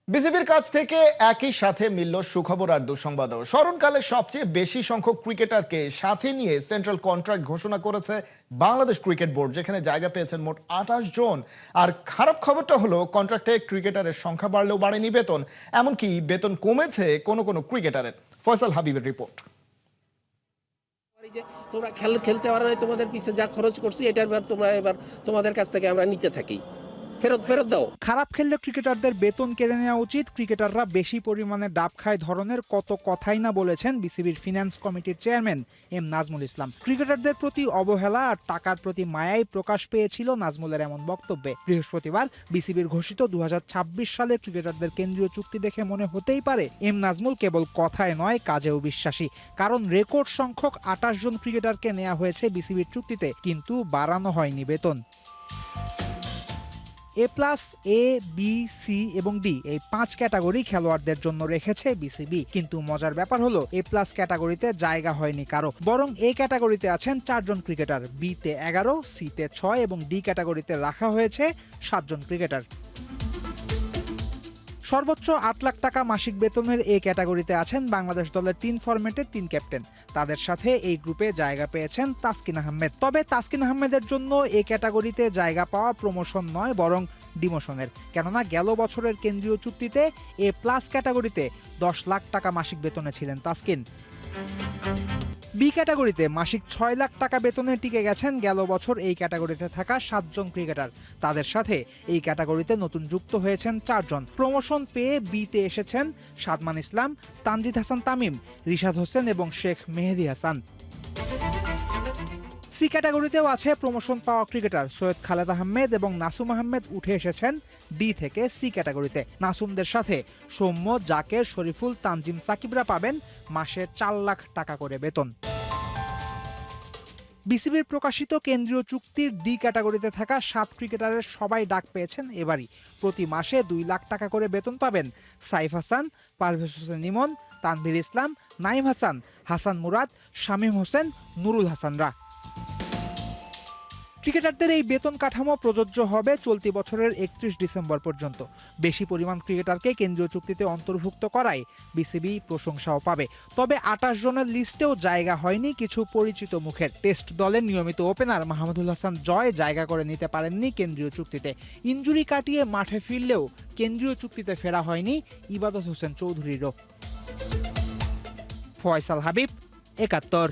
বিসিবির কাছ থেকে একই সাথে মিলল সুখবর আর দুঃসংবাদও। স্মরণকালে সবচেয়ে বেশি সংখ্যক ক্রিকেটারকে সাথে নিয়ে সেন্ট্রাল কন্ট্রাক্ট ঘোষণা করেছে বাংলাদেশ ক্রিকেট বোর্ড, যেখানে জায়গা পেয়েছেন মোট 28 জন। আর খারাপ খবরটা হলো, কন্ট্রাক্টে ক্রিকেটারের সংখ্যা বাড়লেও বাড়েনি বেতন, এমনকি বেতন কমেছে কোনো কোনো ক্রিকেটারের। ফয়সাল হাবিবের রিপোর্ট। এই যে তোমরা খেলতে পারো না, তোমাদের পিছে যা খরচ করছি এটার তোমরা এবার তোমাদের কাছ থেকে আমরা নিতে থাকি, ফেরত দাও। খারাপ খেললে ক্রিকেটারদের বেতন কেড়ে নেওয়া উচিত, ক্রিকেটাররা বেশি পরিমাণে ডাব খায় ধরনের কত কথাই না বলেছেন বিসিবির ফিন্যান্স কমিটির চেয়ারম্যান এম নাজমুল ইসলাম। ক্রিকেটারদের প্রতি অবহেলা আর টাকার প্রতি মায়াই প্রকাশ পেয়েছিল নাজমুলের এমন বক্তব্যে। বৃহস্পতিবার বিসিবির ঘোষিত 2026 সালে ক্রিকেটারদের কেন্দ্রীয় চুক্তি দেখে মনে হতেই পারে এম নাজমুল কেবল কথায় নয় কাজেও বিশ্বাসী। কারণ রেকর্ড সংখ্যক 28 জন ক্রিকেটারকে নেওয়া হয়েছে বিসিবির চুক্তিতে, কিন্তু বাড়ানো হয়নি বেতন। এ প্লাস, এ, বি, সি এবং ডি এই 5 ক্যাটাগরি খেলোয়াড়দের জন্য রেখেছে বিসিবি। কিন্তু মজার ব্যাপার হলো, এ প্লাস ক্যাটাগরিতে জায়গা হয়নি কারো, বরং এ ক্যাটাগরিতে আছেন 4 জন ক্রিকেটার, বিতে 11, সিতে 6 এবং ডি ক্যাটাগরিতে রাখা হয়েছে 7 জন ক্রিকেটার। সর্বোচ্চ 8 লাখ টাকা মাসিক বেতনের এ ক্যাটাগরিতে আছেন বাংলাদেশ দলের 3 ফরম্যাটের 3 ক্যাপ্টেন। তাদের সাথে এই গ্রুপে জায়গা পেয়েছেন তাসকিন আহমেদ। তবে তাসকিন আহমেদের জন্য এ ক্যাটাগরিতে জায়গা পাওয়া প্রমোশন নয়, বরং ডিমোশনের। কেননা গেল বছরের কেন্দ্রীয় চুক্তিতে এ প্লাস ক্যাটাগরিতে 10 লাখ টাকা মাসিক বেতনে ছিলেন তাসকিন। বি ক্যাটাগরিতে মাসিক 6 লাখ টাকা বেতনে টিকে গেছেন গেল বছর এই ক্যাটাগরিতে থাকা 7 জন ক্রিকেটার। তাদের সাথে এই ক্যাটাগরিতে নতুন যুক্ত হয়েছেন 4 জন। প্রমোশন পেয়ে বিতে এসেছেন সাদমান ইসলাম, তানজিদ হাসান তামিম, রিশাদ হোসেন এবং শেখ মেহেদী হাসান। সি ক্যাটাগরিতেও আছে প্রমোশন পাওয়া ক্রিকেটার, সৈয়দ খালেদ আহমেদ এবং নাসুম আহমেদ উঠে এসেছেন ডি থেকে সি ক্যাটাগরিতে। নাসুমদের সাথে সৌম্য, জাকের, শরীফুল, তানজিম, সাকিবরা পাবেন মাসে 4 লাখ টাকা করে বেতন। বিসিবির প্রকাশিত কেন্দ্রীয় চুক্তির ডি ক্যাটাগরিতে থাকা 7 ক্রিকেটারের সবাই ডাক পেয়েছেন এবারই। প্রতি মাসে 2 লাখ টাকা করে বেতন পাবেন সাইফ হাসান, পারভেজ হোসেন ইমন, তানভীর ইসলাম, নাইম হাসান, হাসান মুরাদ, শামীম হোসেন, নুরুল হাসানরা। ক্রিকেটারদের এই বেতন কাঠামো প্রযোজ্য হবে চলতি বছরের 31 ডিসেম্বর পর্যন্ত। বেশি পরিমাণ ক্রিকেটারকে কেন্দ্রীয় চুক্তিতে অন্তর্ভুক্ত করায় বিসিবি প্রশংসাও পাবে। তবে 28 জনের লিস্টেও জায়গা হয়নি কিছু পরিচিত মুখের। টেস্ট দলের নিয়মিত ওপেনার মাহমুদুল হাসান জয় জায়গা করে নিতে পারেননি কেন্দ্রীয় চুক্তিতে। ইনজুরি কাটিয়ে মাঠে ফিরলেও কেন্দ্রীয় চুক্তিতে ফেরা হয়নি ইবাদত হোসেন চৌধুরীরও। ফয়সাল হাবিব, 71।